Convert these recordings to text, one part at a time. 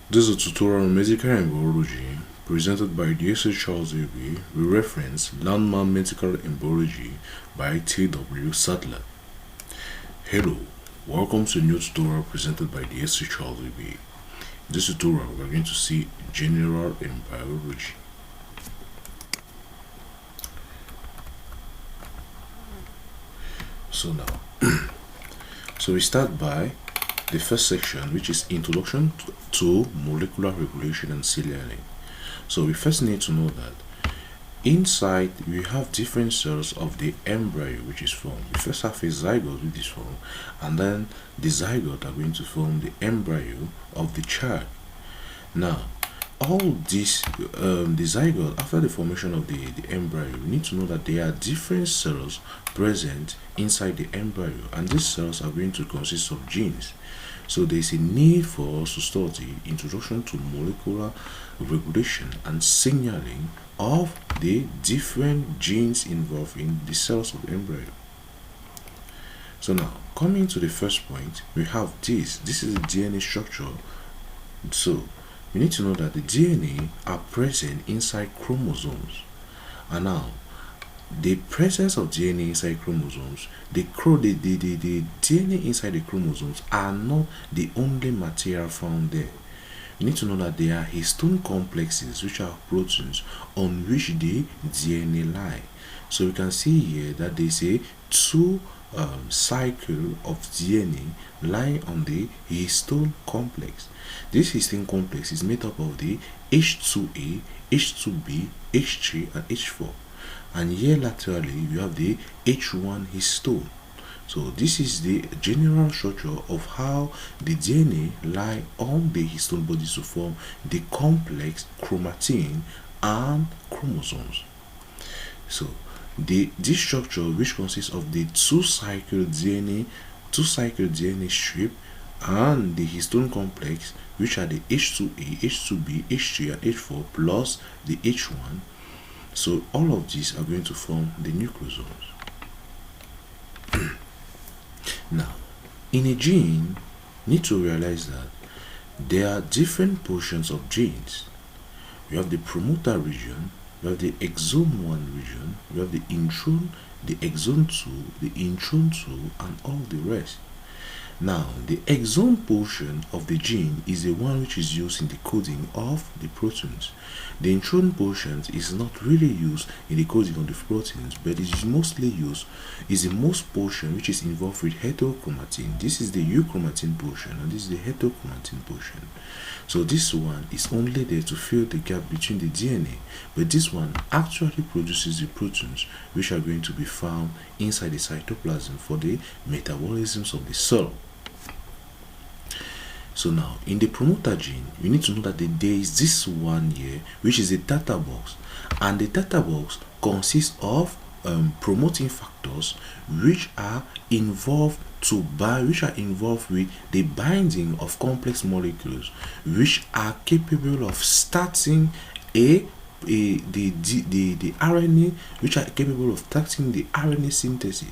This is a tutorial on medical embryology presented by D.S. Charles A.B. We reference Landmark Medical Embryology by T.W. Sadler. Hello, welcome to a new tutorial presented by D.S. Charles A.B. In this tutorial, we are going to see general embryology. So we start by the first section, which is Introduction to Molecular Regulation and Signaling. So we first need to know that inside we have different cells of the embryo which is formed. We first have a zygote which is formed, and then the zygote are going to form the embryo of the child. Now, all this, the zygote, after the formation of the embryo, we need to know that there are different cells present inside the embryo, and these cells are going to consist of genes. So there is a need for us to study Introduction to Molecular Regulation and Signaling of the different genes involved in the cells of the embryo. So now, coming to the first point, we have this. This is the DNA structure. So we need to know that the DNA are present inside chromosomes. And now, the presence of DNA inside chromosomes, the DNA inside the chromosomes are not the only material found there. You need to know that there are histone complexes, which are proteins on which the DNA lie. So you can see here that there is a two cycle of DNA lying on the histone complex. This histone complex is made up of the H2A, H2B, H3, and H4. And here laterally you have the H1 histone. So this is the general structure of how the DNA lie on the histone bodies to form the complex chromatin and chromosomes. So this structure, which consists of the two-cycle DNA strip and the histone complex, which are the H2A, H2B, H3, and H4 plus the H1. So all of these are going to form the nucleosomes. Now, in a gene, you need to realize that there are different portions of genes. You have the promoter region, you have the exon 1 region, you have the intron, the exon 2, the intron 2, and all the rest. Now, the exon portion of the gene is the one which is used in the coding of the proteins. The intron portion is not really used in the coding of the proteins, but it is mostly used, is the most portion which is involved with heterochromatin. This is the euchromatin portion, and this is the heterochromatin portion. So this one is only there to fill the gap between the DNA, but this one actually produces the proteins which are going to be found inside the cytoplasm for the metabolisms of the cell. So now, in the promoter gene, you need to know that there is this one here, which is a data box, and the data box consists of promoting factors which are involved with the binding of complex molecules, which are capable of starting the RNA, which are capable of starting the RNA synthesis.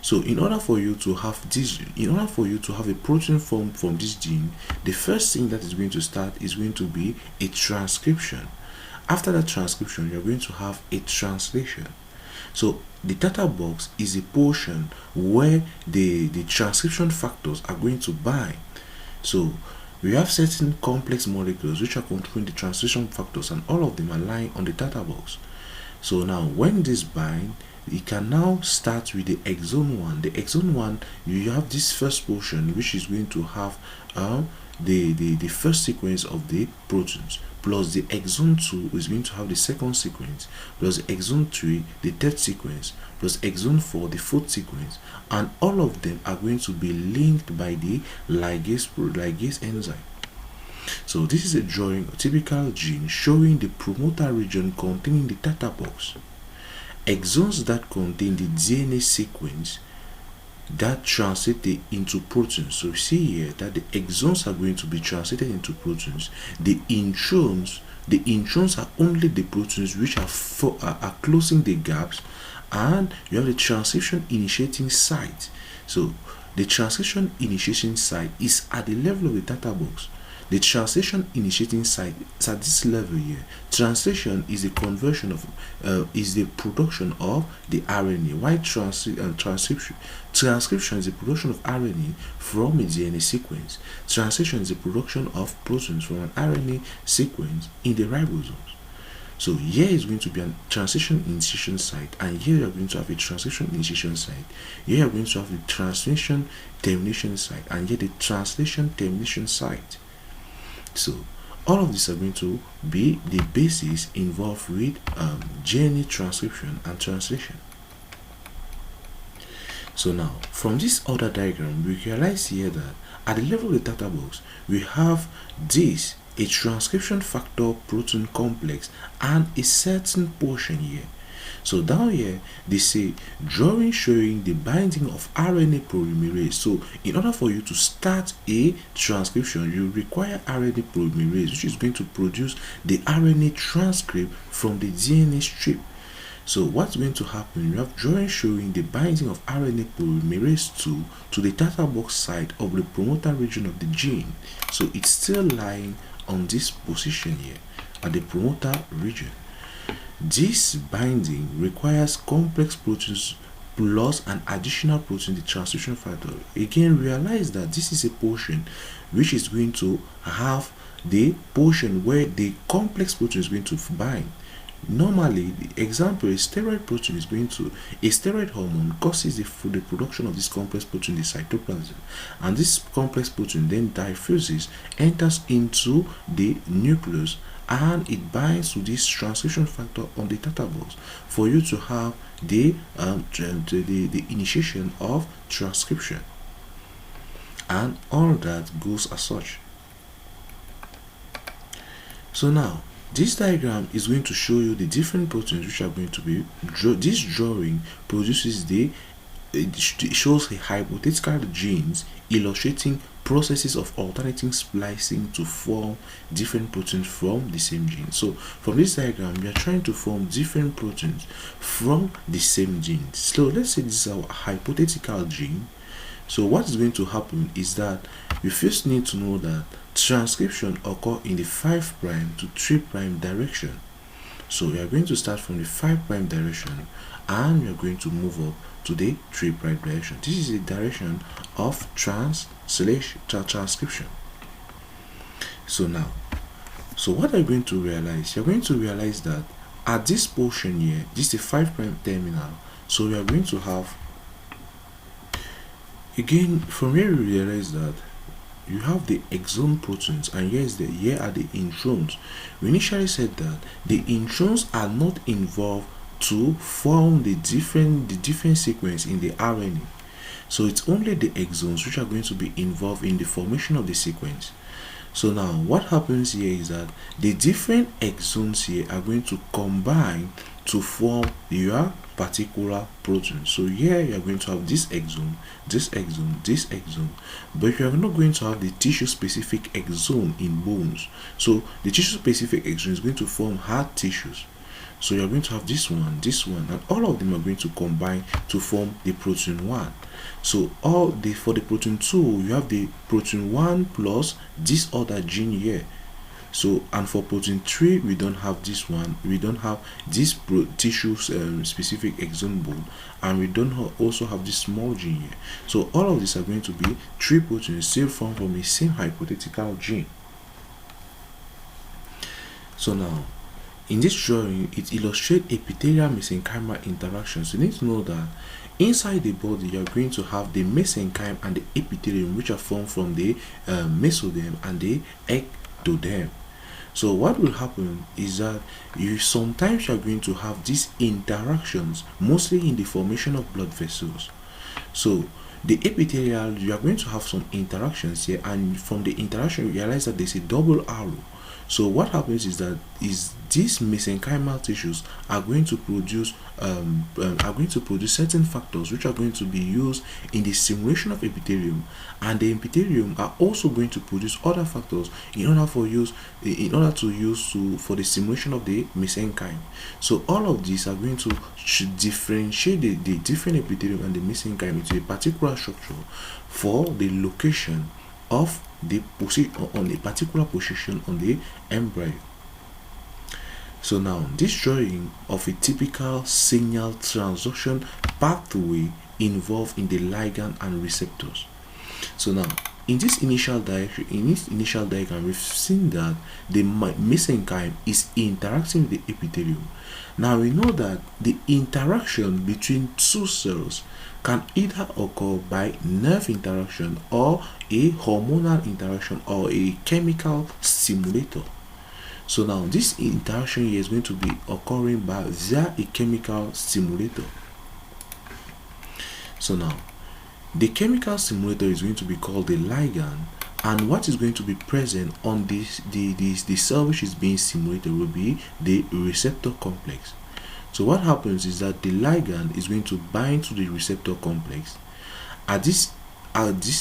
So in order for you to have a protein formed from this gene, the first thing that is going to start is going to be a transcription. After that transcription, you're going to have a translation. So the data box is a portion where the transcription factors are going to bind. So we have certain complex molecules which are controlling the translation factors, and all of them are lying on the data box. So now when this bind, you can now start with the exon 1. The exon 1, you have this first portion which is going to have the first sequence of the proteins, plus the exon 2 is going to have the second sequence, plus the exon 3 the third sequence, plus exon 4 the fourth sequence, and all of them are going to be linked by the ligase enzyme. So this is a drawing, a typical gene showing the promoter region containing the data box. Exons that contain the DNA sequence that translated into proteins. So you see here that the exons are going to be translated into proteins. The introns are only the proteins which are closing the gaps, and you have the transcription initiating site. So the transcription initiation site is at the level of the data box. the translation initiating site is at this level here. Translation is a conversion of is the production of the RNA, while transcription is the production of RNA from a DNA sequence. Translation is the production of proteins from an RNA sequence in the ribosomes. So here is going to be a translation initiation site, and here you are going to have a translation initiation site. Here you are going to have the translation termination site, and here the translation termination site. So all of these are going to be the basis involved with DNA transcription and translation. So now, from this other diagram, we realize here that at the level of the data box, we have this, a transcription factor protein complex, and a certain portion here. So down here, they say drawing showing the binding of RNA polymerase. So in order for you to start a transcription, you require RNA polymerase, which is going to produce the RNA transcript from the DNA strip. So what's going to happen? You have drawing showing the binding of RNA polymerase 2 to the data box site of the promoter region of the gene. So it's still lying on this position here at the promoter region. This binding requires complex proteins plus an additional protein, the transcription factor. Again, realize that this is a portion which is going to have the portion where the complex protein is going to bind. Normally, the example, a steroid protein is going to, a steroid hormone causes the production of this complex protein in the cytoplasm, and this complex protein then diffuses, enters into the nucleus, and it binds to this transcription factor on the data box for you to have the initiation of transcription, and all that goes as such. So now, this diagram is going to show you the different proteins which are going to be this drawing produces it shows a hypothetical genes illustrating processes of alternating splicing to form different proteins from the same gene. So from this diagram, we are trying to form different proteins from the same gene. So let's say this is our hypothetical gene. So what is going to happen is that we first need to know that transcription occurs in the 5' to 3' direction. So we are going to start from the 5' direction, and we are going to move up to the 3' direction. This is the direction of transcription. So now, so what are you going to realize? You're going to realize that at this portion here, this is the 5' terminal. So we are going to have, again, from here we realize that you have the exon proteins, and here are the introns. We initially said that the introns are not involved to form the different sequence in the RNA. So it's only the exons which are going to be involved in the formation of the sequence. So now what happens here is that the different exons here are going to combine to form your particular protein. So here you are going to have this exon, this exon, this exon, but you are not going to have the tissue specific exon in bones. So the tissue specific exon is going to form hard tissues. So you are going to have this one, and all of them are going to combine to form the protein 1. So for the protein 2, you have the protein 1 plus this other gene here. So, and for protein 3, we don't have this one, we don't have this tissue specific exon bone, and we don't also have this small gene here. So all of these are going to be 3 proteins still formed from the same hypothetical gene. So now, in this drawing, it illustrates epithelial mesenchymal interactions. You need to know that inside the body, you are going to have the mesenchyme and the epithelium, which are formed from the mesoderm and the ectoderm. So what will happen is that sometimes you are going to have these interactions, mostly in the formation of blood vessels. So the epithelial, you are going to have some interactions here, and from the interaction you realize that there's a double arrow. So what happens is that these mesenchymal tissues are going to produce certain factors which are going to be used in the stimulation of epithelium, and the epithelium are also going to produce other factors in order to use for the stimulation of the mesenchyme. So all of these are going to differentiate the different epithelium and the mesenchyme into a particular structure for the location of on a particular position on the embryo. So now this drawing of a typical signal transduction pathway involved in the ligand and receptors. So now in this initial diagram, we've seen that the mesenchyme is interacting with the epithelium. Now we know that the interaction between two cells can either occur by nerve interaction or a hormonal interaction or a chemical stimulator. So now this interaction here is going to be occurring via a chemical stimulator. So now the chemical stimulator is going to be called the ligand, and what is going to be present on the cell which is being stimulated will be the receptor complex. So what happens is that the ligand is going to bind to the receptor complex. At this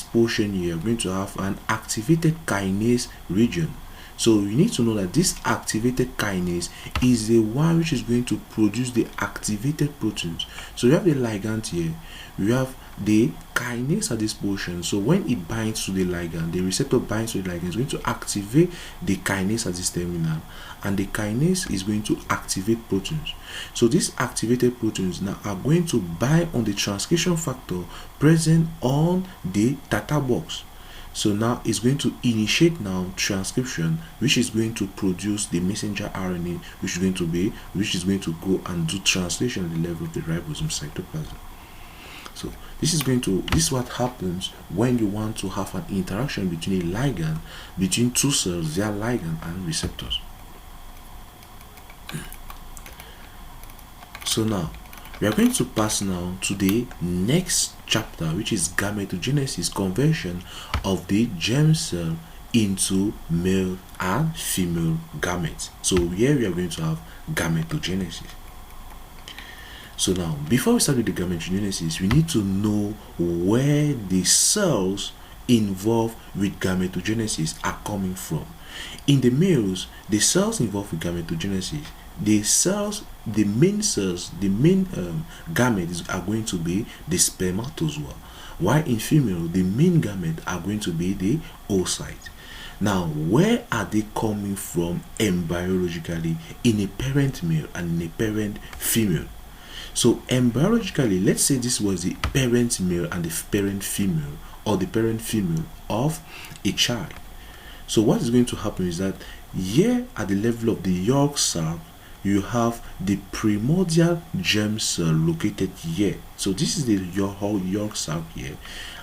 portion here, we're going to have an activated kinase region. So you need to know that this activated kinase is the one which is going to produce the activated proteins. So we have the ligand here, we have the kinase at this portion. So when it binds to the ligand, the receptor binds to the ligand, is going to activate the kinase at this terminal, and the kinase is going to activate proteins. So these activated proteins now are going to bind on the transcription factor present on the Tata box. So now it's going to initiate now transcription, which is going to produce the messenger RNA, which is going to go and do translation at the level of the ribosome cytoplasm. So this is what happens when you want to have an interaction between two cells via ligand and receptors. So now we are going to pass now to the next chapter, which is gametogenesis, conversion of the germ cell into male and female gametes. So here we are going to have gametogenesis. So now, before we start with the gametogenesis, we need to know where the cells involved with gametogenesis are coming from. In the males, the cells involved with gametogenesis, the main gametes are going to be the spermatozoa, while in female, the main gametes are going to be the oocyte. Now, where are they coming from embryologically in a parent male and in a parent female? So embryologically, let's say this was the parent male and the parent female, or the parent female of a child. So what is going to happen is that here at the level of the yolk sac, you have the primordial germ cell located here. So this is the yolk sac here,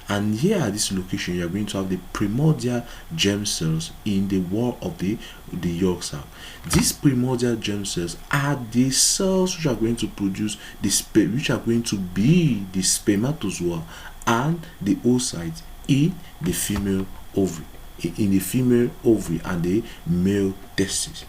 and here at this location you are going to have the primordial germ cells in the wall of the yolk sac. These primordial germ cells are the cells which are going to produce which are going to be the spermatozoa and the oocyte in the female ovary, and the male testes.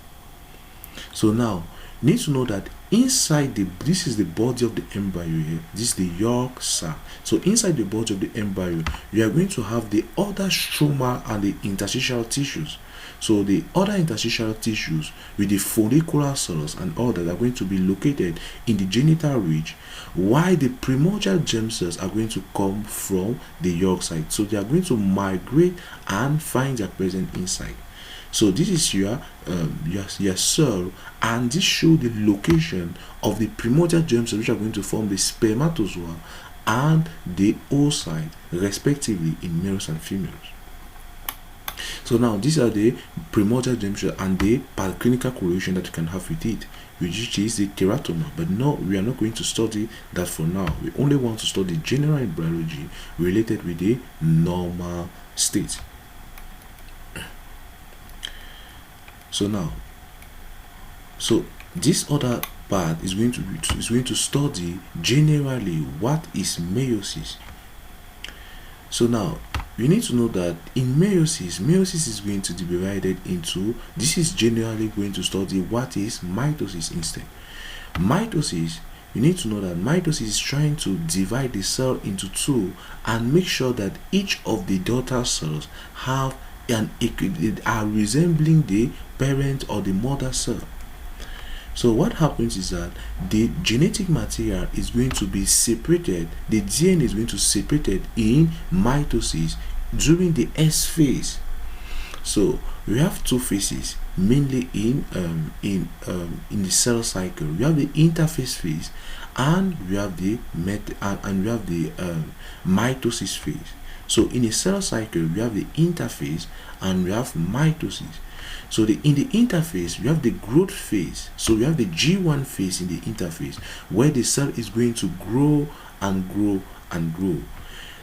So now need to know that inside this is the body of the embryo here, this is the yolk sac. So inside the body of the embryo, you are going to have the other stroma and the interstitial tissues. So the other interstitial tissues with the follicular cells and all that are going to be located in the genital ridge, while the primordial germ cells are going to come from the yolk sac. So they are going to migrate and find their presence inside. So this is your cell, and this shows the location of the primordial germ cells which are going to form the spermatozoa and the oocyte respectively in males and females. So now these are the primordial germ cells and the clinical correlation that you can have with it, which is the teratoma. But no, we are not going to study that for now. We only want to study general embryology related with the normal state. So this other part is going to study generally what is meiosis. So now you need to know that in meiosis is going to be divided into, this is generally going to study what is mitosis instead. Mitosis, you need to know that mitosis is trying to divide the cell into two and make sure that each of the daughter cells are resembling the parent or the mother cell. So what happens is that the genetic material is going to be separated, the DNA is going to be separated in mitosis during the S phase. So we have two phases mainly in the cell cycle. We have the interphase phase, and we have the mitosis phase. So in a cell cycle, we have the interphase and we have mitosis. So in the interphase, we have the growth phase. So we have the G1 phase in the interphase, where the cell is going to grow and grow and grow.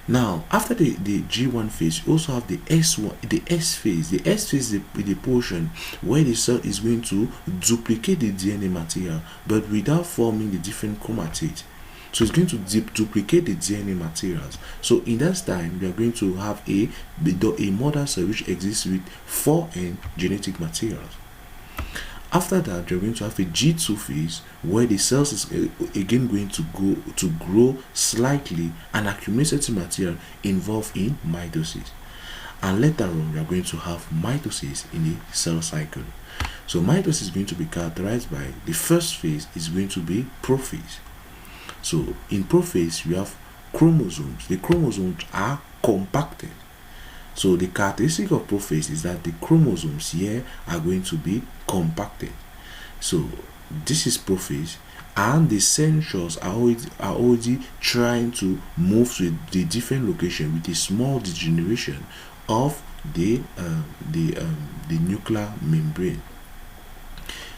Now, after the G1 phase, you also have the S phase. The S phase is the portion where the cell is going to duplicate the DNA material, but without forming the different chromatids. So it's going to duplicate the DNA materials. So in that time, we are going to have a mother cell which exists with 4N genetic materials. After that, you're going to have a G2 phase where the cells is again going to grow slightly and accumulate certain material involved in mitosis. And later on, we are going to have mitosis in the cell cycle. So mitosis is going to be characterized by the first phase is going to be prophase. So in prophase, we have chromosomes. The chromosomes are compacted. So the characteristic of prophase is that the chromosomes here are going to be compacted. So this is prophase, and the centrols are already trying to move to the different location with a small degeneration of the nuclear membrane.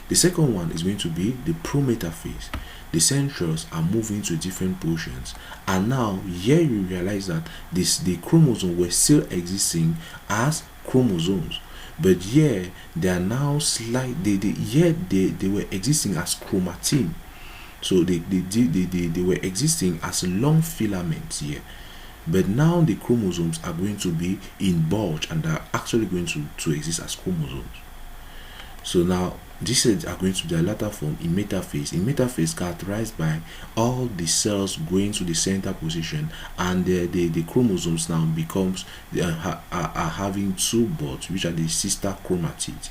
The second one is going to be the prometaphase. The centrols are moving to different portions, and now here you realize that the chromosomes were still existing as chromosomes, but here they are now they were existing as chromatin. So they were existing as long filaments here, but now the chromosomes are going to be in bulge and are actually going to exist as chromosomes. So now these are going to be the latter form in metaphase. In metaphase, characterized by all the cells going to the center position, and the chromosomes now becomes are having two buds, which are the sister chromatids.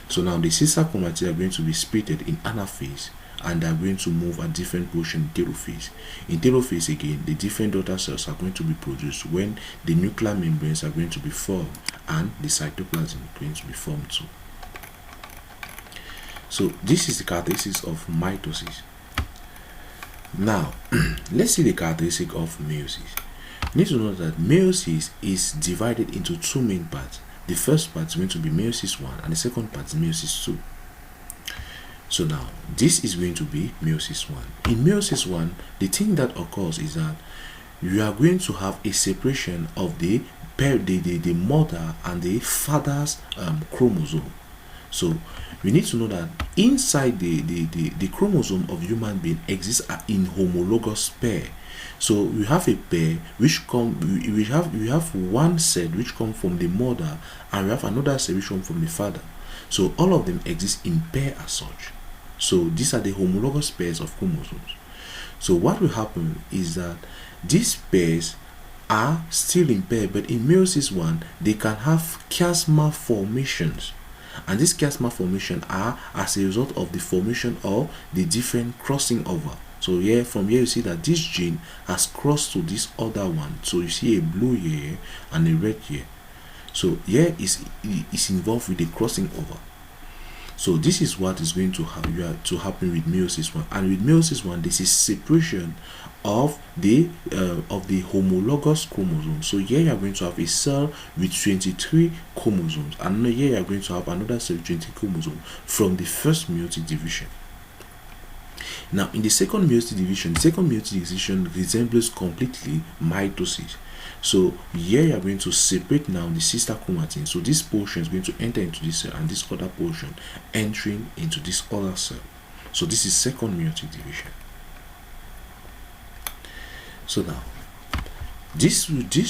So now the sister chromatids are going to be splitted in anaphase, and they are going to move at different portion in telophase. In telophase again, the different daughter cells are going to be produced when the nuclear membranes are going to be formed and the cytoplasm is going to be formed too. So this is the characteristics of mitosis. Now, let's see the characteristic of meiosis. You need to know that meiosis is divided into two main parts. The first part is going to be meiosis 1, and the second part is meiosis 2. So now, this is going to be meiosis 1. In meiosis 1, the thing that occurs is that you are going to have a separation of the mother and the father's chromosome. So we need to know that inside the chromosome of human being exists in homologous pair. So we have a pair which we have one set which come from the mother, and we have another set which come from the father. So all of them exist in pair as such. So these are the homologous pairs of chromosomes. So what will happen is that these pairs are still in pair, but in meiosis 1 they can have chiasma formations. And these chiasma formation are as a result of the formation of the different crossing over. So here, from here you see that this gene has crossed to this other one. So you see a blue here and a red here. So here is involved with the crossing over. So this is what is going to happen with meiosis 1. And with meiosis 1, this is separation of the homologous chromosomes. So here you are going to have a cell with 23 chromosomes, and here you are going to have another cell with 20 chromosomes from the first meiotic division. Now in the second meiotic division, resembles completely mitosis. So here you are going to separate now the sister chromatin. So this portion is going to enter into this cell, and this other portion entering into this other cell. So this is second meiotic division. So now this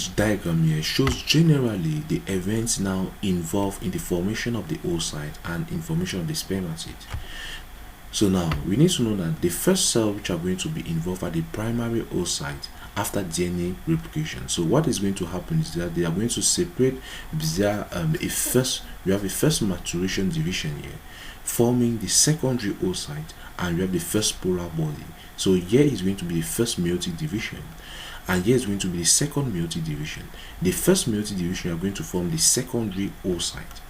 diagram here shows generally the events now involved in the formation of the oocyte and in formation of the spermatid. So now we need to know that the first cell which are going to be involved are the primary oocyte after DNA replication. So what is going to happen is that they are going to separate via we have a first maturation division here, forming the secondary oocyte, and we have the first polar body. So here is going to be the first meiotic division, and here is going to be the second meiotic division. The first meiotic division, you are going to form the secondary oocyte,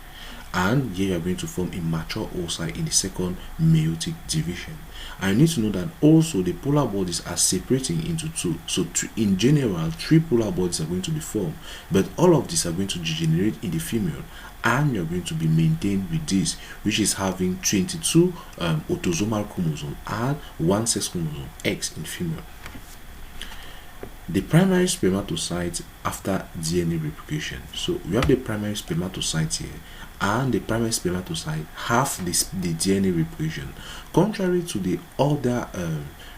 and here you are going to form a mature oocyte in the second meiotic division. And you need to know that also the polar bodies are separating into two. So in general, 3 polar bodies are going to be formed, but all of these are going to degenerate in the female, and you're going to be maintained with this, which is having 22 autosomal chromosomes and 1 sex chromosome, X, in female. The primary spermatocyte after DNA replication. So we have the primary spermatocyte here, and the primary spermatocyte have the DNA replication. Contrary to the other,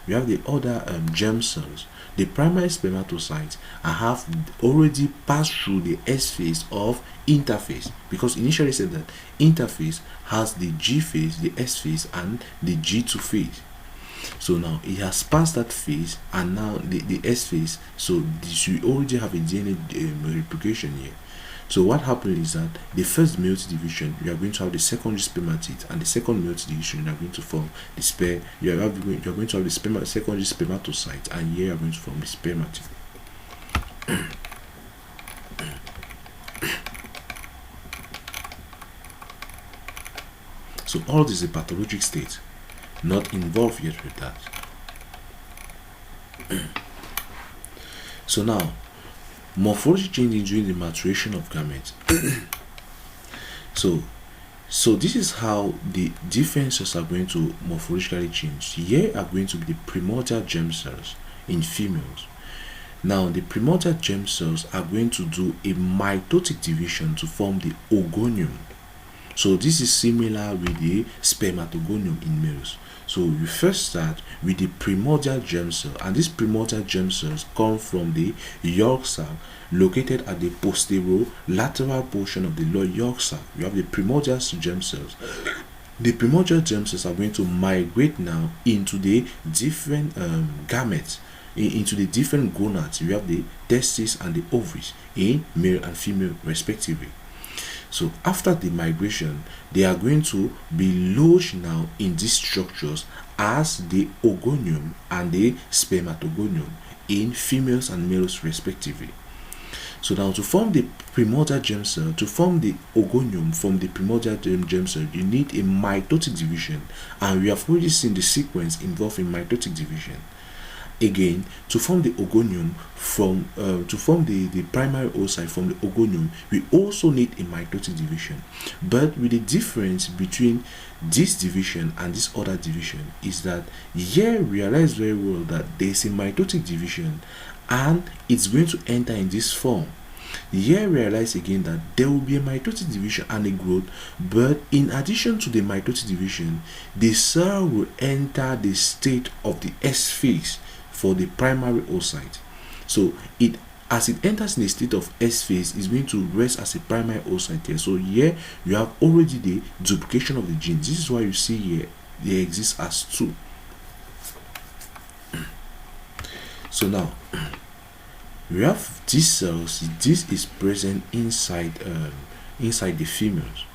we have the other germ cells. The primary spermatocytes have already passed through the S phase of interphase, because initially said that interphase has the G phase, the S phase, and the G2 phase. So now it has passed that phase, and now the S phase. So this, you already have a DNA replication here. So what happened is that the first meiotic division, you are going to have the secondary spermatid, and the second meiotic division, you are going to form the you are going to have the secondary spermatocyte, and here you are going to form the spermatid. So all this is a pathologic state, not involved yet with that. So now, morphology changing during the maturation of gametes. So this is how the different cells are going to morphologically change. Here are going to be the primordial germ cells in females. Now the primordial germ cells are going to do a mitotic division to form the oogonium. So this is similar with the spermatogonium in males. So you first start with the primordial germ cell, and these primordial germ cells come from the yolk sac located at the posterolateral portion of the yolk sac. You have the primordial germ cells. The primordial germ cells are going to migrate now into the different gametes, into the different gonads. You have the testes and the ovaries in male and female respectively. So after the migration, they are going to be lodged now in these structures as the oogonium and the spermatogonium in females and males respectively. So now to form the primordial germ cell, to form the oogonium from the primordial germ cell, you need a mitotic division, and we have already seen the sequence involved in mitotic division. Again, to form the oogonium from to form the primary oocyte from the oogonium, we also need a mitotic division. But with the difference between this division and this other division is that here realize very well that there is a mitotic division and it's going to enter in this form. Here realize again that there will be a mitotic division and a growth, but in addition to the mitotic division, the cell will enter the state of the S phase for the primary oocyte. So as it enters in the state of S phase, is going to rest as a primary oocyte here. So here you have already the duplication of the genes. This is why you see here they exist as 2. So now we have these cells. This is present inside the females.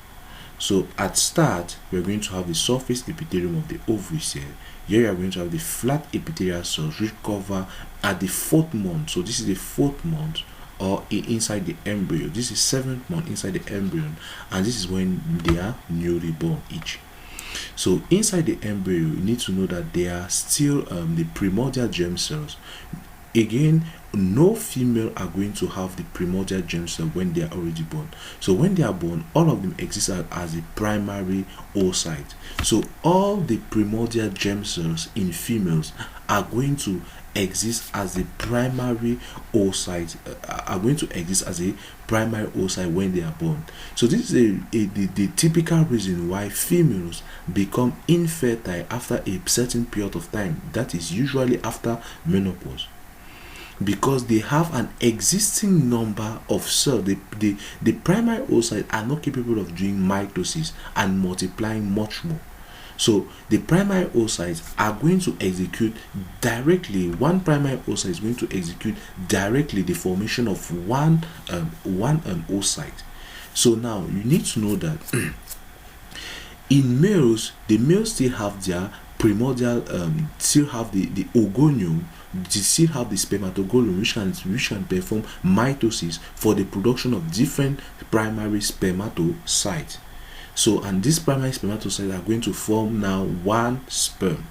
So at start, we're going to have the surface epithelium of the ovaries here. Here you are going to have the flat epithelial cells which cover at the 4th month. So this is the 4th month, or inside the embryo. This is 7th month inside the embryo, and this is when they are newly born each. So inside the embryo, you need to know that they are still the primordial germ cells. Again, no female are going to have the primordial germ cell when they are already born. So when they are born, all of them exist as a primary oocyte. So all the primordial germ cells in females are going to exist as a primary oocyte, when they are born. So this is the typical reason why females become infertile after a certain period of time. That is usually after menopause, because they have an existing number of cells. The primary oocytes are not capable of doing mitosis and multiplying much more. So the primary oocytes are going to execute directly. One primary oocyte is going to execute directly the formation of one oocyte. So now you need to know that in males, the males still have their primordial, still have the oogonium they still have the spermatogonium, which can perform mitosis for the production of different primary spermatocytes. So, and these primary spermatocytes are going to form now one sperm.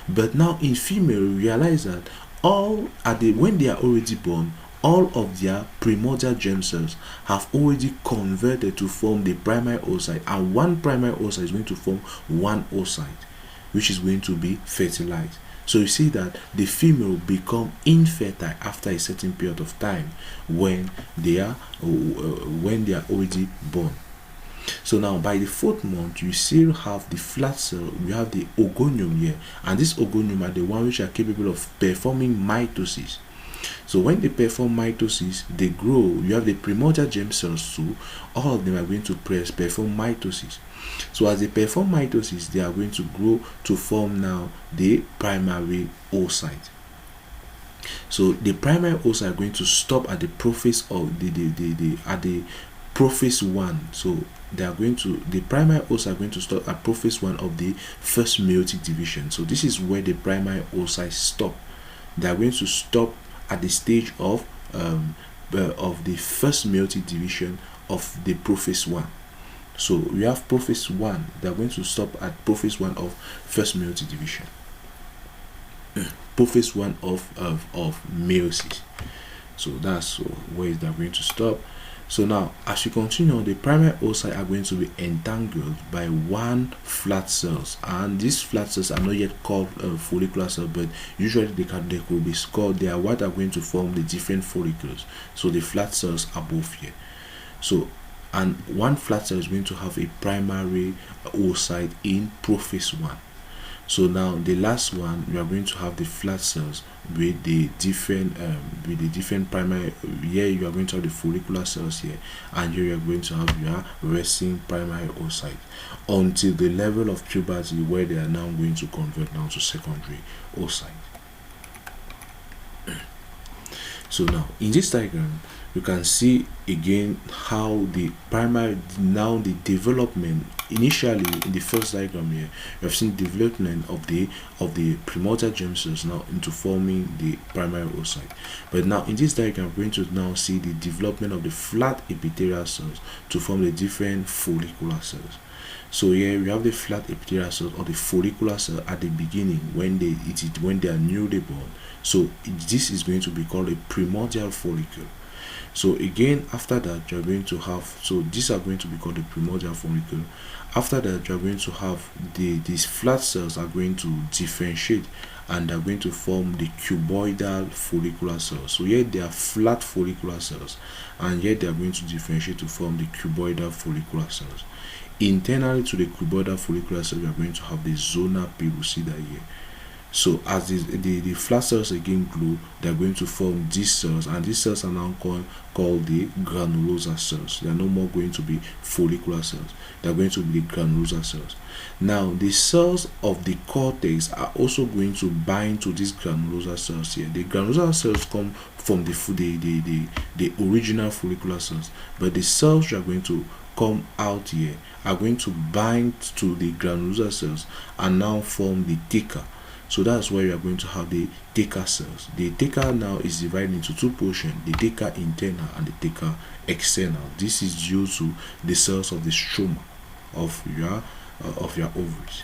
But now in female, we realize that when they are already born, all of their primordial germ cells have already converted to form the primary oocyte, and one primary oocyte is going to form one oocyte, which is going to be fertilized. So you see that the female become infertile after a certain period of time when they are already born. So now by the 4th month, you still have the flat cell, we have the oogonium here, and this oogonium are the ones which are capable of performing mitosis. So when they perform mitosis, they grow. You have the primordial germ cells too. All of them are going to perform mitosis. So as they perform mitosis, they are going to grow to form now the primary oocyte. So the primary oocyte are going to stop at the prophase of the prophase 1. So the primary oocyte are going to stop at prophase 1 of the first meiotic division. So this is where the primary oocyte stop. They are going to stop at the stage of the first meiotic division of the prophase 1. So we have prophase 1. They are going to stop at prophase 1 of first meiotic division. Prophase 1 of meiosis. So that's where they're going to stop. So now, as you continue on, the primary oocyte are going to be entangled by one flat cells, and these flat cells are not yet called follicular cells, but usually they could be called. They are what are going to form the different follicles. So the flat cells are both here. So, and one flat cell is going to have a primary oocyte in prophase 1. So now the last one, we are going to have the flat cells with the different primary. Here you are going to have the follicular cells here, and here you are going to have your resting primary oocyte until the level of puberty, where they are now going to convert now to secondary oocyte. So now in this diagram, you can see again how the development. Initially in the first diagram here, you have seen development of the primordial germ cells now into forming the primary oocyte. But now in this diagram, we're going to now see the development of the flat epithelial cells to form the different follicular cells. So here we have the flat epithelial cells, or the follicular cell, at the beginning when they are newly born. So this is going to be called a primordial follicle. So again, after that, you're going to have, so these are going to be called the primordial follicle. After that, you're going to have these flat cells are going to differentiate, and they're going to form the cuboidal follicular cells. So here they are flat follicular cells, and here they are going to differentiate to form the cuboidal follicular cells. Internally to the cuboidal follicular cell, we are going to have the zona pellucida here. So as the flat cells again grow, they are going to form these cells, and these cells are now called the granulosa cells. They are no more going to be follicular cells. They are going to be the granulosa cells. Now the cells of the cortex are also going to bind to these granulosa cells here. The granulosa cells come from the original follicular cells, but the cells that are going to come out here are going to bind to the granulosa cells and now form the theca. So that's why you are going to have the theca cells. The theca now is divided into two portions, the theca internal and the theca external. This is due to the cells of the stroma of your ovaries.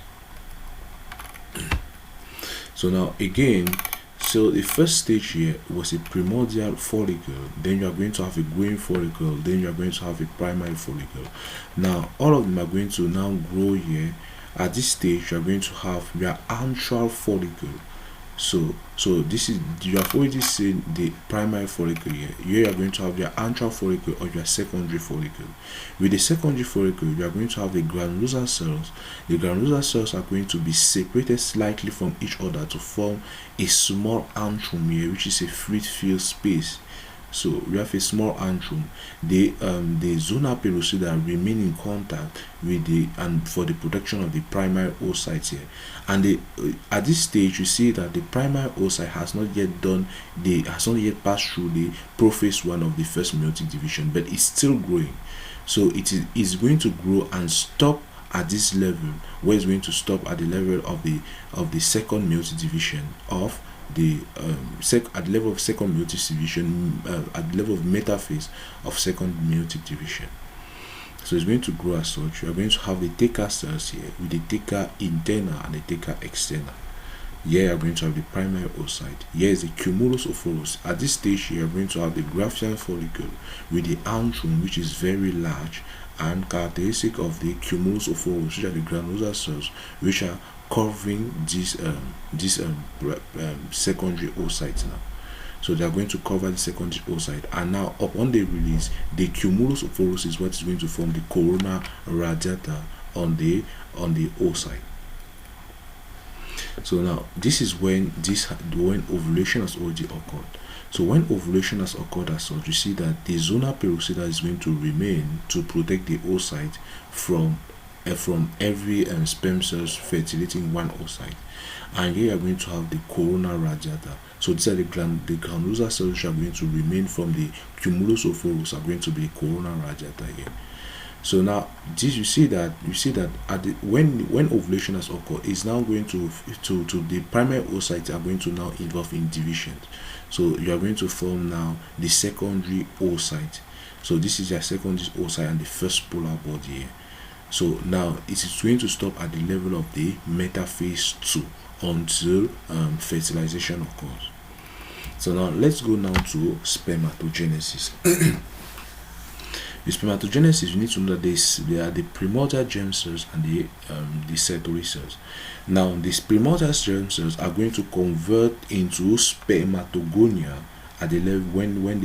So now again, so the first stage here was a primordial follicle, then you are going to have a growing follicle, then you are going to have a primary follicle. Now all of them are going to now grow here. At this stage, you are going to have your antral follicle. So this is, you have already seen the primary follicle here. Here you are going to have your antral follicle or your secondary follicle. With the secondary follicle, you are going to have the granulosa cells. The granulosa cells are going to be separated slightly from each other to form a small antrum here, which is a fluid-filled space. So we have a small antrum. The zona pellucida remain in contact with for the protection of the primary oocyte here. And at this stage, you see that the primary oocyte has not yet passed through the prophase 1 of the first meiotic division, but it's still growing. So it is going to grow and stop at this level, where it's going to stop at the level of the second meiotic division of the at the level of second meiotic division, at the level of metaphase of second meiotic division. So it's going to grow as such. You are going to have the theca cells here with the theca interna and the theca externa. Here you are going to have the primary oocyte. Here is the cumulus ophorus. At this stage here, you are going to have the Graafian follicle with the antrum, which is very large, and characteristic of the cumulus ophorus, which are the granulosa cells, which are covering this secondary oocyte now. So they are going to cover the secondary oocyte, and now upon the release, the cumulus ophorus is what is going to form the corona radiata on the oocyte. So now this is when ovulation has already occurred. So when ovulation has occurred as such, you see that the zona pellucida is going to remain to protect the oocyte from every sperm cells fertilizating one oocyte. And here you are going to have the corona radiata. So these are the granulosa cells which are going to remain from the cumulus ophorus are going to be corona radiata here. So now this you see that at the, when ovulation has occurred, it's now going to the primary oocytes are going to now involve in division. So you are going to form now the secondary oocyte. So this is your secondary oocyte and the first polar body here. So now it is going to stop at the level of the metaphase 2 until fertilization occurs. So now let's go now to spermatogenesis. The spermatogenesis, you need to know that there are the primordial germ cells and the setary cells. Now these primordial germ cells are going to convert into spermatogonia at the level when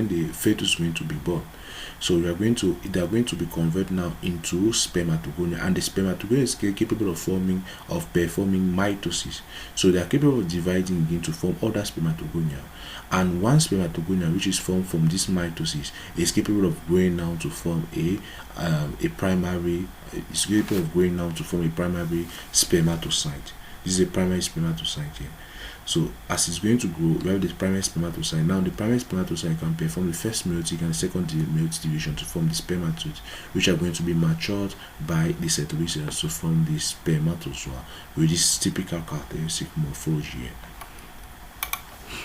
the fetus is going to be born. So they are going to be converted now into spermatogonia, and the spermatogonia is capable of performing mitosis. So they are capable of dividing into form other spermatogonia, and one spermatogonia which is formed from this mitosis is capable of growing now to form a primary. It's capable of growing now to form a primary spermatocyte. This is a primary spermatocyte here. So as it's going to grow, we have the primary spermatocyte. Now the primary spermatocyte can perform the first meiotic and the second meiotic division to form the spermatozoa, which are going to be matured by the setary cells to form the spermatozoa with this typical characteristic morphology here.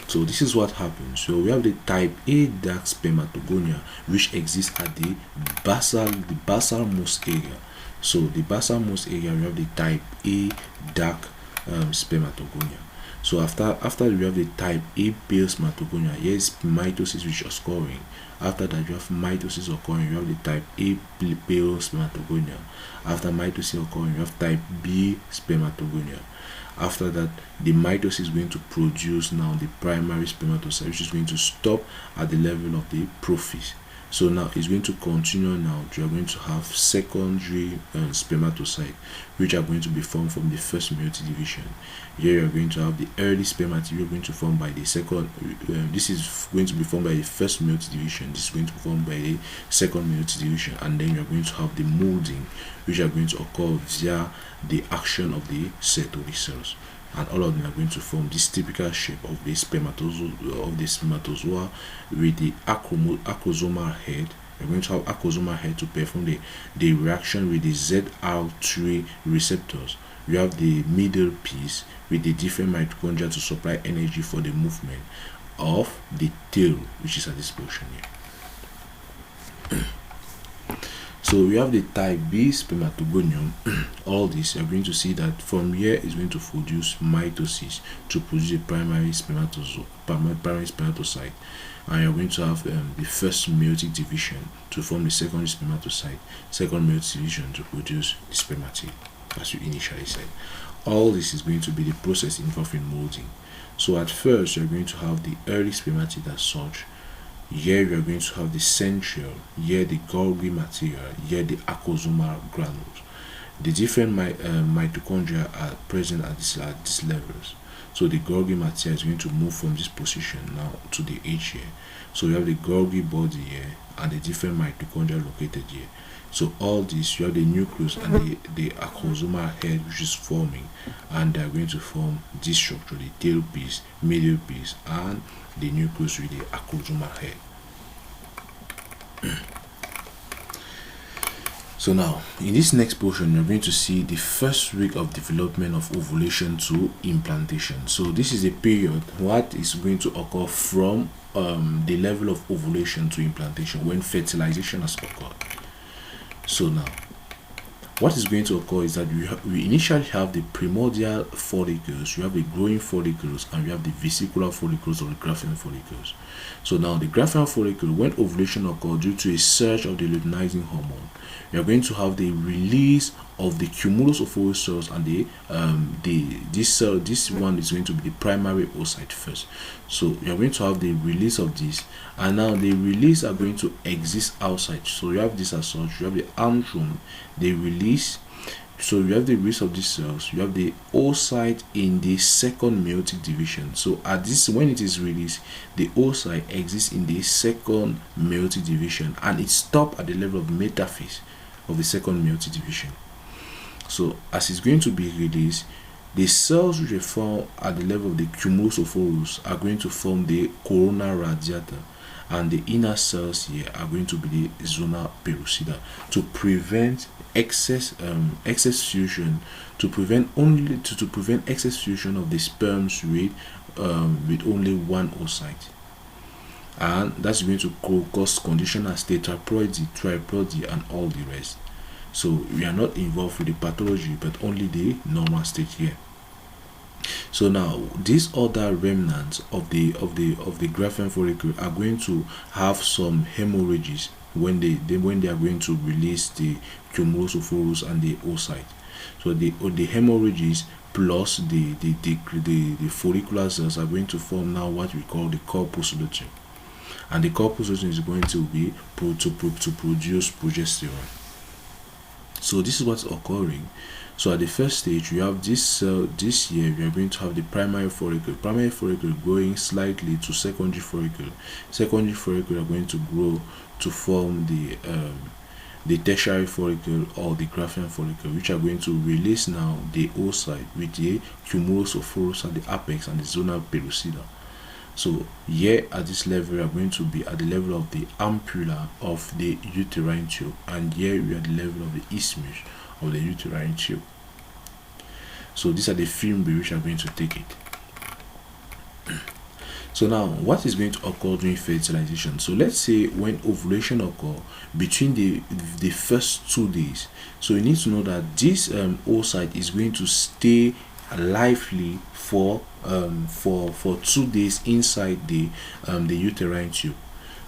So this is what happens. So we have the type A dark spermatogonia, which exists at the basal-most area. So the basal-most area, we have the type A dark spermatogonia. So after we have the type A pale spermatogonia, here is mitosis which is occurring. After that, you have mitosis occurring, you have the type A pale spermatogonia. After mitosis occurring, you have type B spermatogonia. After that, the mitosis is going to produce now the primary spermatocyte, which is going to stop at the level of the prophyte. So now it's going to continue now. You are going to have secondary spermatocyte, which are going to be formed from the first meiotic division. Here you are going to have the early spermatozoa going to form by the second. This is going to be formed by the first meiotic division. This is going to be formed by the second meiotic division, and then you are going to have the molding, which are going to occur via the action of the setary cells. And all of them are going to form this typical shape of the spermatozoa with the acrosomal head. We're going to have acrosomal head to perform the reaction with the ZR3 receptors. We have the middle piece with the different mitochondria to supply energy for the movement of the tail, which is at this portion here. So we have the type B spermatogonium. All this, you're going to see that from here is going to produce mitosis to produce a primary spermatocyte, and you're going to have the first meiotic division to form the secondary spermatocyte, second meiotic division to produce the spermatid, as you initially said. All this is going to be the process involving molding. So at first, you're going to have the early spermatid as such. Here you are going to have the centriole, here the Golgi material, here the acrosomal granules. The different mitochondria are present at these levels. So the Golgi material is going to move from this position now to the edge here. So you have the Golgi body here and the different mitochondria located here. So all this, you have the nucleus and the acrosomal head which is forming, and they are going to form this structure, the tail piece, middle piece, and the nucleus with the acrosomal head. So now, in this next portion, you're going to see the first week of development of ovulation to implantation. So this is a period what is going to occur from the level of ovulation to implantation when fertilization has occurred. So now, what is going to occur is that we initially have the primordial follicles, you have the growing follicles, and you have the vesicular follicles or the Graafian follicles. So now the Graafian follicle, when ovulation occurs due to a surge of the luteinizing hormone, you are going to have the release of the cumulus of ovary cells, and this one is going to be the primary oocyte first. So you are going to have the release of this, and now the release are going to exist outside. So you have this as such, you have the antrum, the release. So you have the release of these cells, you have the oocyte in the second meiotic division. So at this, when it is released, the oocyte exists in the second meiotic division, and it stops at the level of metaphase of the second meiotic division. So as it's going to be released, the cells which are found at the level of the cumulus of ovulus are going to form the corona radiata, and the inner cells here are going to be the zona pellucida, to prevent excess fusion, to prevent excess fusion of the sperms with only one oocyte, and that's going to cause condition as tetraploidy, triploidy, and all the rest. So we are not involved with the pathology, but only the normal stage here. So now these other remnants of the Graafian follicle are going to have some hemorrhages when they are going to release the cumulus of ovulus and the oocyte. So the hemorrhages plus the follicular cells are going to form now what we call the corpus luteum, and the corpus luteum is going to be to produce progesterone. So this is what's occurring. So at the first stage, you have this cell. This year we are going to have the primary follicle growing slightly to secondary follicle. Secondary follicle are going to grow to form the tertiary follicle or the Graafian follicle, which are going to release now the oocyte with the cumulus of ovulus at the apex and the zona pellucida. So here at this level, we are going to be at the level of the ampulla of the uterine tube, and here we are at the level of the isthmus of the uterine tube. So these are the film which are going to take it. So now, what is going to occur during fertilization? So let's say when ovulation occurs between the first 2 days. So you need to know that this oocyte is going to stay lively for 2 days inside the uterine tube.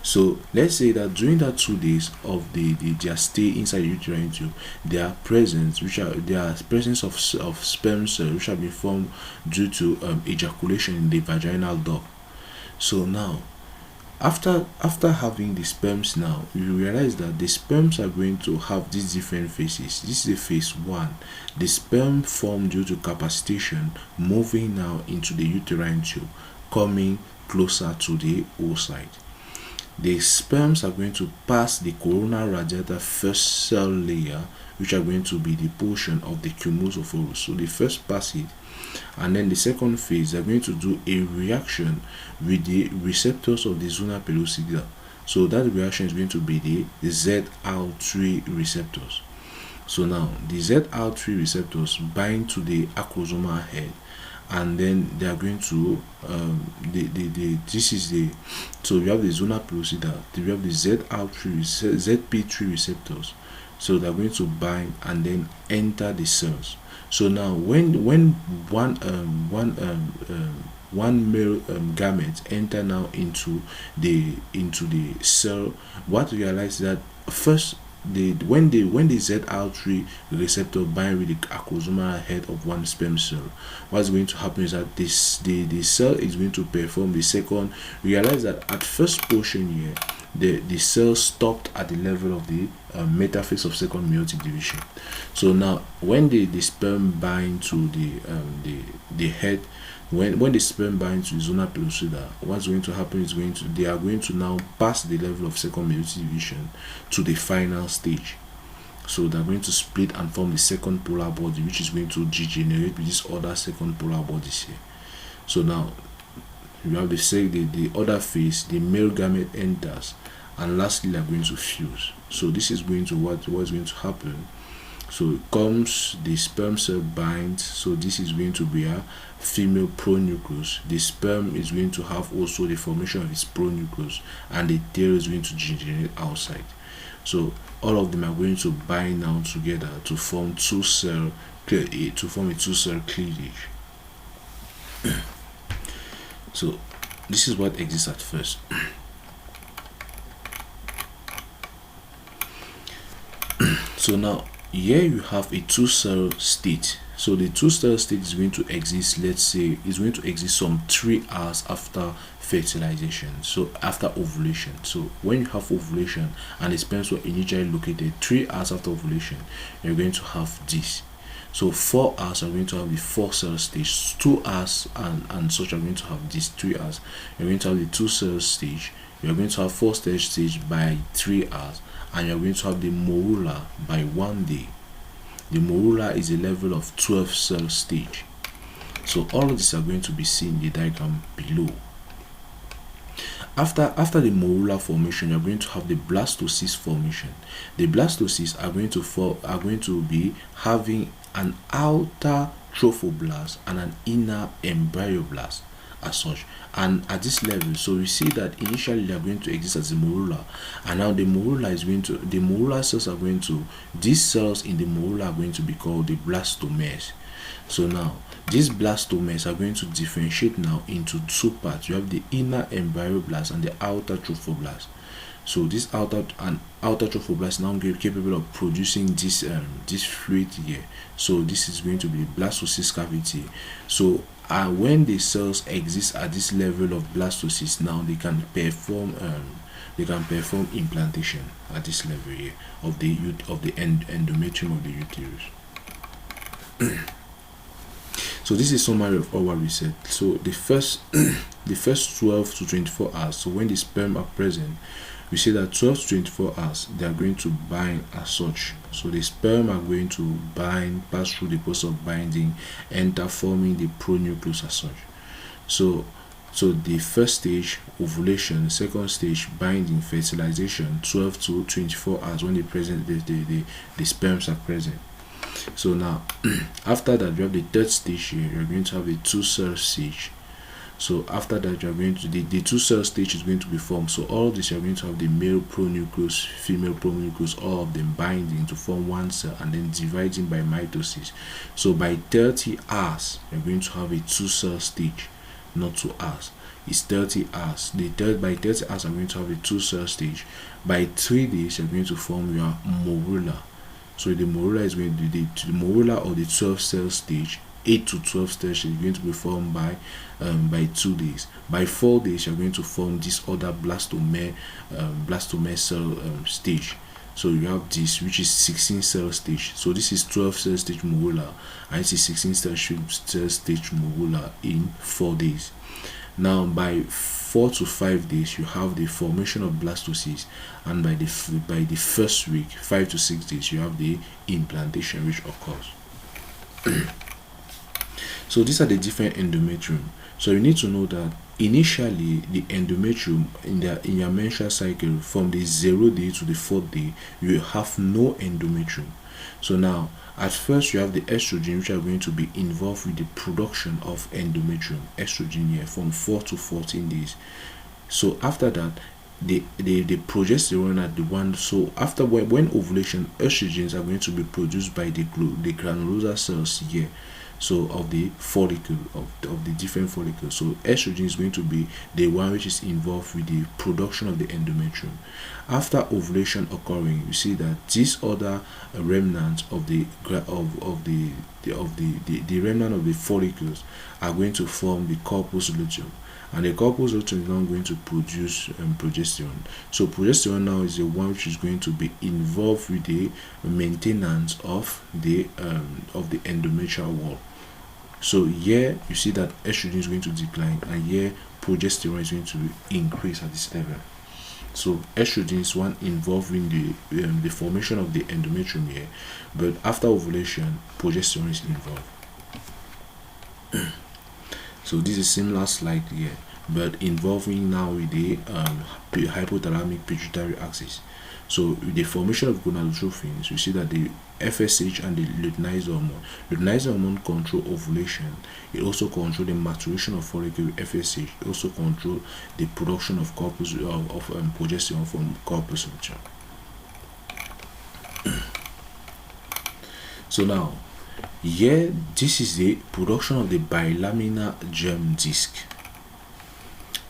So let's say that during that 2 days of their stay inside the uterine tube, there are presence of sperm cells which have been formed due to ejaculation in the vaginal duct. So now, after having the sperms, now you realize that the sperms are going to have these different phases. This is a phase 1. The sperm formed due to capacitation moving now into the uterine tube, coming closer to the oocyte. The sperms are going to pass the corona radiata first cell layer, which are going to be the portion of the cumulus of ovulus. So they first pass it, and then the second phase, they're going to do a reaction with the receptors of the zona pellucida. So that reaction is going to be the ZR3 receptors. So now the ZR3 receptors bind to the acrosomal head, and then they are going to so you have the zona pellucida, you have the ZP3 receptors. So they're going to bind and then enter the cells. So now when one male gamete enter now into the cell, what we realize is that first when the ZR3 receptor bind with the acrosomal head of one sperm cell, what's going to happen is that the cell is going to perform the second. Realize that at first portion here, the cell stopped at the level of the metaphase of second meiotic division. So now when the sperm bind to the head, when the sperm binds to the zona pellucida, what's going to happen is they are going to now pass the level of second meiotic division to the final stage. So they're going to split and form the second polar body, which is going to degenerate with these other second polar bodies here. So now you have the other phase, the male gamete enters, and lastly they are going to fuse. So this is going to what is going to happen. So it comes, the sperm cell binds, so this is going to be a female pronucleus. The sperm is going to have also the formation of its pronucleus, and the tail is going to generate outside. So all of them are going to bind now together to form a 2-cell cleavage. So this is what exists at first. So now here you have a 2-cell state. So the 2-cell state is going to exist, let's say it's going to exist some 3 hours after fertilization, so after ovulation. So when you have ovulation and the sperms were initially located 3 hours after ovulation, you're going to have this. So 4 hours are going to have the 4-cell stage, 2 hours and such are going to have this 3 hours. You're going to have the 2-cell stage, you're going to have 4-stage by 3 hours, and you're going to have the morula by 1 day. The morula is a level of 12-cell stage. So all of these are going to be seen in the diagram below. After the morula formation, you're going to have the blastocyst formation. The blastocysts are going to be having an outer trophoblast and an inner embryoblast as such. And at this level, so we see that initially they are going to exist as the morula, and now the morula cells are going to, these cells in the morula are going to be called the blastomeres. So now these blastomeres are going to differentiate now into 2 parts. You have the inner embryoblast and the outer trophoblast. So this outer trophoblast now capable of producing this fluid here. So this is going to be blastocyst cavity. So when the cells exist at this level of blastocyst, now they can perform implantation at this level here of the endometrium of the uterus. So this is summary of all what we said. So the first 12 to 24 hours, so when the sperm are present, we see that 12 to 24 hours they are going to bind as such. So the sperm are going to bind, pass through the process of binding, enter forming the pronucleus as such. So the first stage, ovulation; second stage, binding, fertilization, 12 to 24 hours when the sperms are present. So now after that, you have the third stage here. You're going to have a 2-cell stage. So after that, you're going to the 2-cell stage is going to be formed. So all of this, you're going to have the male pronucleus, female pronucleus, all of them binding to form 1 cell and then dividing by mitosis. So by 30 hours, you're going to have a 2-cell stage, not 2 hours. It's 30 hours. By 30 hours, I'm going to have a 2-cell stage. By 3 days, you're going to form your morula. So the morula is going to be the morula of the 12-cell stage. 8 to 12 stage is going to be formed by 2 days. By 4 days, you're going to form this other blastomere cell stage. So you have this, which is 16-cell stage. So this is 12-cell stage morula, and this is 16-cell stage morula in 4 days. Now by 4 to 5 days, you have the formation of blastocysts, and by the first week, 5 to 6 days, you have the implantation which occurs. So these are the different endometrium. So you need to know that initially the endometrium in your menstrual cycle, from the 0th day to the 4th day, you have no endometrium. So now at first you have the estrogen, which are going to be involved with the production of endometrium, estrogen here, from 4 to 14 days. So after that, the progesterone at the one. So after when ovulation, estrogens are going to be produced by the granulosa cells here, so of the follicle, of the different follicles. So estrogen is going to be the one which is involved with the production of the endometrium. After ovulation occurring, you see that these other remnants of the remnant of the follicles are going to form the corpus luteum, and the corpus luteum is now going to produce progesterone. So progesterone now is the one which is going to be involved with the maintenance of the endometrial wall. So here you see that estrogen is going to decline, and here progesterone is going to increase at this level. So estrogen is one involved in the formation of the endometrium here, but after ovulation, progesterone is involved. So this is similar slide here. but involving now with the hypothalamic pituitary axis. So with the formation of gonadotrophins, we see that the FSH and the luteinizing hormone control ovulation. It also control the maturation of follicle with FSH. It also control the production of corpus of progesterone from corpus luteum. So now, here this is the production of the bilaminar germ disc.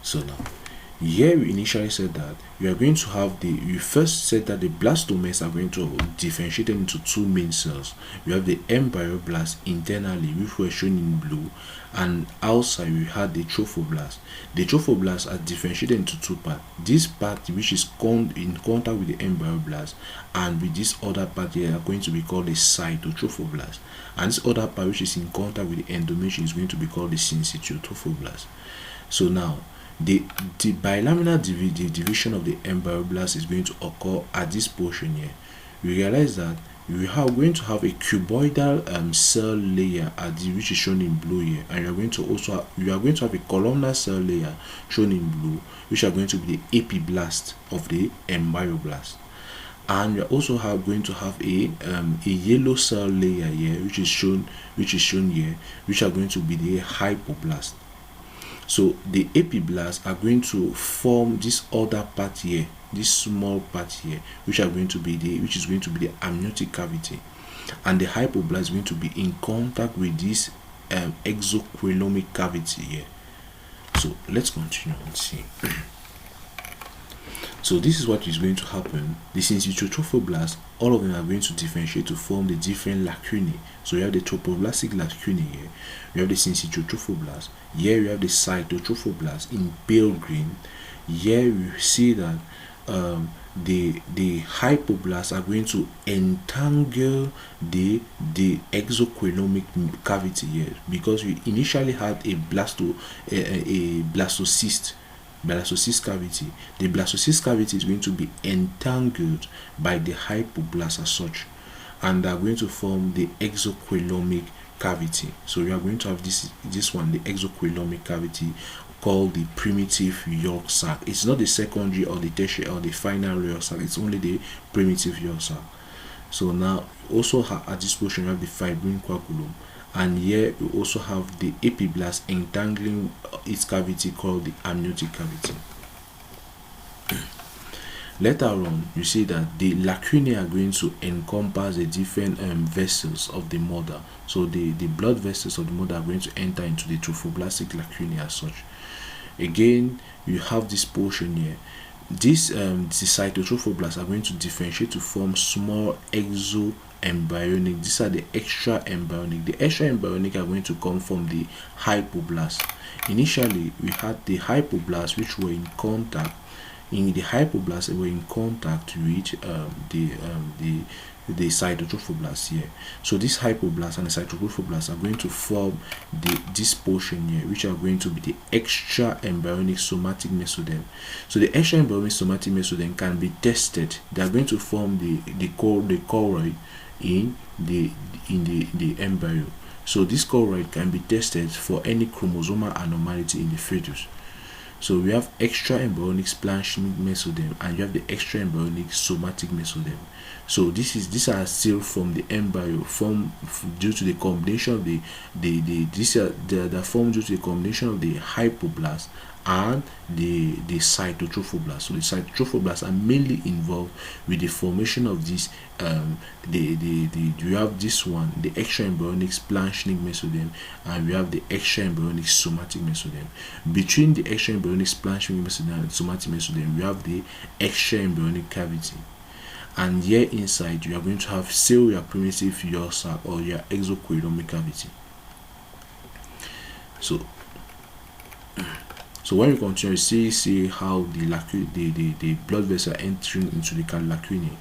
So now, here we initially said that we are going to have we first said that the blastomeres are going to differentiate into two main cells. We have the embryoblast internally, which were shown in blue, and outside we had the trophoblast. The trophoblast are differentiated into two parts. This part, which is in contact with the embryoblast, and with this other part here, are going to be called the cytotrophoblast. And this other part, which is in contact with the endometrium, is going to be called the syncytiotrophoblast. So now, the bilaminar division of the embryoblast is going to occur at this portion here. We realize that we are going to have a cuboidal cell layer which is shown in blue here, and you are going to have a columnar cell layer shown in blue, which are going to be the epiblast of the embryoblast. And we are also going to have a yellow cell layer here, which is shown here, which are going to be the hypoblast. So the epiblasts are going to form this other part here, this small part here, which is going to be the amniotic cavity, and the hypoblast is going to be in contact with this exocoelomic cavity here. So let's continue and see. So this is what is going to happen. The syncytiotrophoblast, all of them are going to differentiate to form the different lacunae. So you have the trophoblastic lacunae here, you have the syncytiotrophoblast, here you have the cytotrophoblast in pale green. Here we see that the hypoblasts are going to entangle the exocoelomic cavity here, because we initially had a blastocyst cavity. The blastocyst cavity is going to be entangled by the hypoblast as such, and are going to form the exocoelomic cavity. So we are going to have this one, the exocoelomic cavity, called the primitive York sac. It's not the secondary or the tertiary or the final York sac, it's only the primitive York sac. So now also at this portion we have the fibrin coagulum, and here we also have the epiblast entangling its cavity called the amniotic cavity. Later on, you see that the lacunae are going to encompass the different vessels of the mother. So the blood vessels of the mother are going to enter into the trophoblastic lacunae as such. Again, you have this portion here. The cytotrophoblasts are going to differentiate to form small exo-embryonic. These are the extra embryonic. The extra embryonic are going to come from the hypoblast. Initially, we had the hypoblast, which were in contact. In the hypoblast, they were in contact with the cytotrophoblast here. So this hypoblast and the cytotrophoblast are going to form this portion here, which are going to be the extra embryonic somatic mesoderm. So the extra embryonic somatic mesoderm can be tested. They are going to form the choroid in the embryo. So this choroid can be tested for any chromosomal abnormality in the fetus. So we have extra embryonic splanchnic mesoderm, and you have the extra embryonic somatic mesoderm. So these are still from the embryo, formed due to the combination of the formed due to the combination of the hypoblast and the cytotrophoblast. So the cytotrophoblast are mainly involved with the formation of this you have this one, the extra embryonic splanchnic mesoderm, and we have the extra embryonic somatic mesoderm. Between the extra embryonic splanchnic mesoderm and somatic mesoderm, we have the extra embryonic cavity. And here inside, you are going to have still your primitive York sac or your exocoelomic cavity. So when you continue, see how the blood vessels are entering into the lacunae.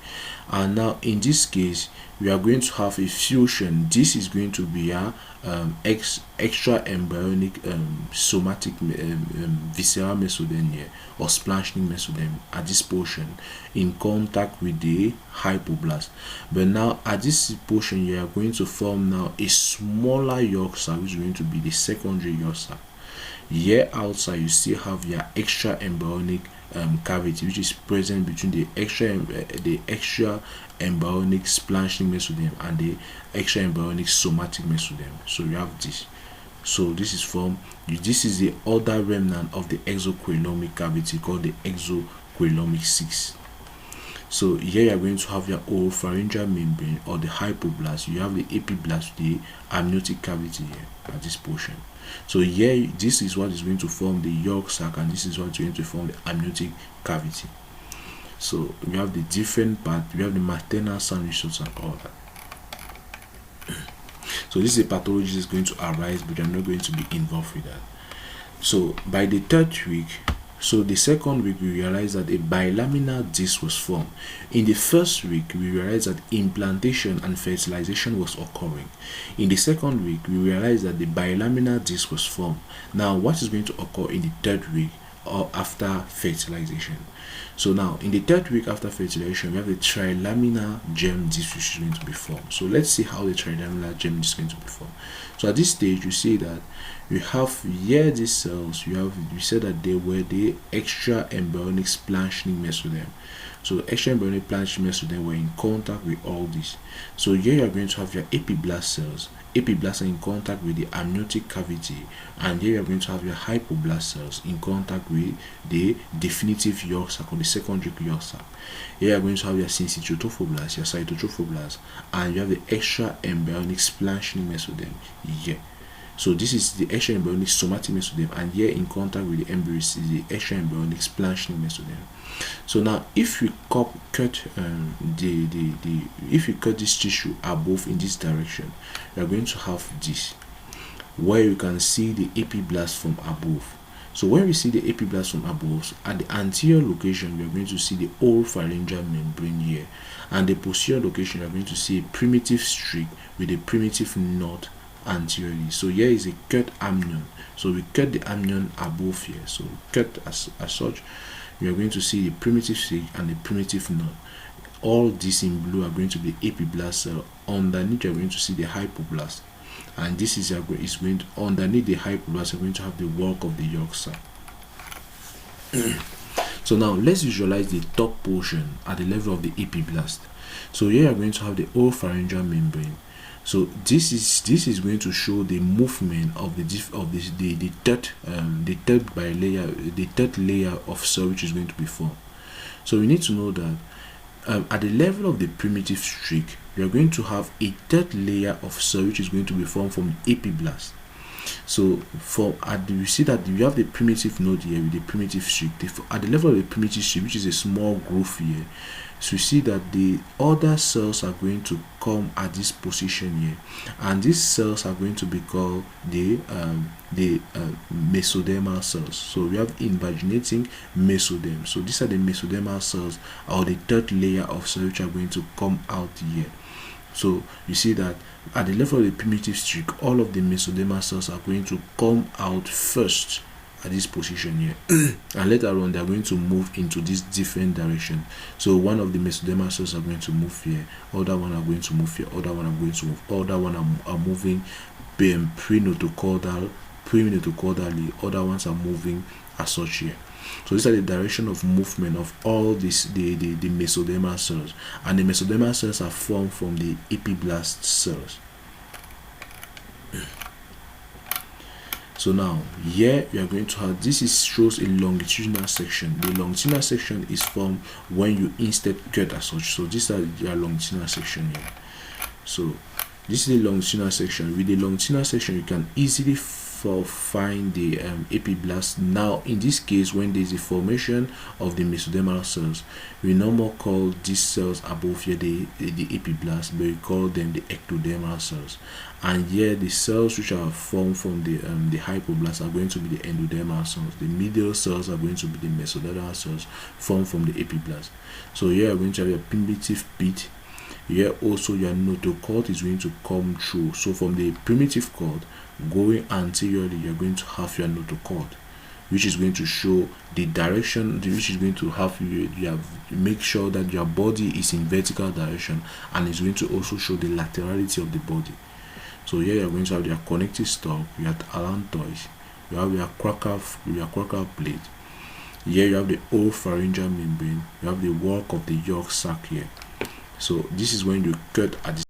And now in this case, we are going to have a fusion. This is going to be a extra embryonic somatic visceral mesoderm here, or splanchnic mesoderm at this portion in contact with the hypoblast. But now at this portion, you are going to form now a smaller York sac, which is going to be the secondary York sac. here outside you still have your extra embryonic cavity, which is present between the extra embryonic splanchnic mesoderm and the extra embryonic somatic mesoderm. So you have this. So this is the other remnant of the exocoelomic cavity called the exocoelomic 6. So here you are going to have your oropharyngeal membrane or the hypoblast. You have the epiblast, the amniotic cavity here at this portion. So here, this is what is going to form the yolk sac, and this is what is going to form the amniotic cavity. So we have the different part. We have the maternal sandwich and all that. So this is a pathology that is going to arise, but I'm not going to be involved with that. So by the third week, so the second week, we realized that a bilaminar disc was formed. In the first week, we realized that implantation and fertilization was occurring. In the second week, we realized that the bilaminar disc was formed. Now, what is going to occur in the third week or after fertilization? So now, in the third week after fertilization, we have the trilaminar germ disc which is going to be formed. So let's see how the trilaminar germ disc is going to be formed. So at this stage, you see that you have here these cells. We said that they were the extra embryonic splanchnic mesoderm. So extra embryonic splanchnic mesoderm were in contact with all this. So here you are going to have your epiblast cells. Epiblast are in contact with the amniotic cavity, and here you are going to have your hypoblast cells in contact with the definitive yolk sac or the secondary yolk sac. Here you are going to have your syncytiotrophoblasts, your cytotrophoblasts, and you have the extra embryonic splanchnic mesoderm here. So this is the extra embryonic somatic mesoderm, and here in contact with the embryo is the extra embryonic splanchnic mesoderm. So now, if we cut this tissue above in this direction, we are going to have this, where you can see the epiblast from above. So when we see the epiblast from above, at the anterior location, we are going to see the oropharyngeal membrane here, and the posterior location, we are going to see a primitive streak with a primitive knot anteriorly. So here is a cut amnion. So we cut the amnion above here. So cut as such, we are going to see the primitive streak and the primitive knot. All these in blue are going to be epiblast cell. Underneath, you are going to see the hypoblast, and this is going to, underneath the hypoblast, you are going to have the walk of the yolk sac. So now let's visualize the top portion at the level of the epiblast. So here you are going to have the oropharyngeal membrane. So this is going to show the movement of the third layer of cell which is going to be formed. So we need to know that at the level of the primitive streak, we are going to have a third layer of cell which is going to be formed from the epiblast. So you see that you have the primitive node here with the primitive streak. At the level of the primitive streak, which is a small groove here, so you see that the other cells are going to come at this position here, and these cells are going to be called the mesodermal cells. So we have invaginating mesoderm. So these are the mesodermal cells, or the third layer of cells which are going to come out here. So you see that at the level of the primitive streak, all of the mesodermal cells are going to come out first at this position here, and later on they are going to move into this different direction. So one of the mesodermal cells are going to move here, other one are going to move here, other one are going to move, other one are moving prenotocaudally, other ones are moving as such here. So these are the direction of movement of all this the mesodermal cells, and the mesodermal cells are formed from the epiblast cells. So now here we are going to have shows a longitudinal section. The longitudinal section is formed when you instead cut as such. So this is the longitudinal section here. So this is the longitudinal section. With the longitudinal section, you can easily find the epiblast. Now in this case, when there is a formation of the mesodermal cells, we no more call these cells above here the epiblast, but we call them the ectodermal cells. And here the cells which are formed from the hypoblast are going to be the endodermal cells. The medial cells are going to be the mesodermal cells formed from the epiblast. So here are going to have a primitive pit. Here also your notochord is going to come through. So from the primitive cord going anteriorly, you're going to have your notochord, which is going to show the direction, which is going to have you make sure that your body is in vertical direction, and it's going to also show the laterality of the body. So here you're going to have your connective stalk, you have allantois, you have your coracal plate. Here you have the oropharyngeal membrane, you have the walk of the yolk sac here. So this is when you cut at the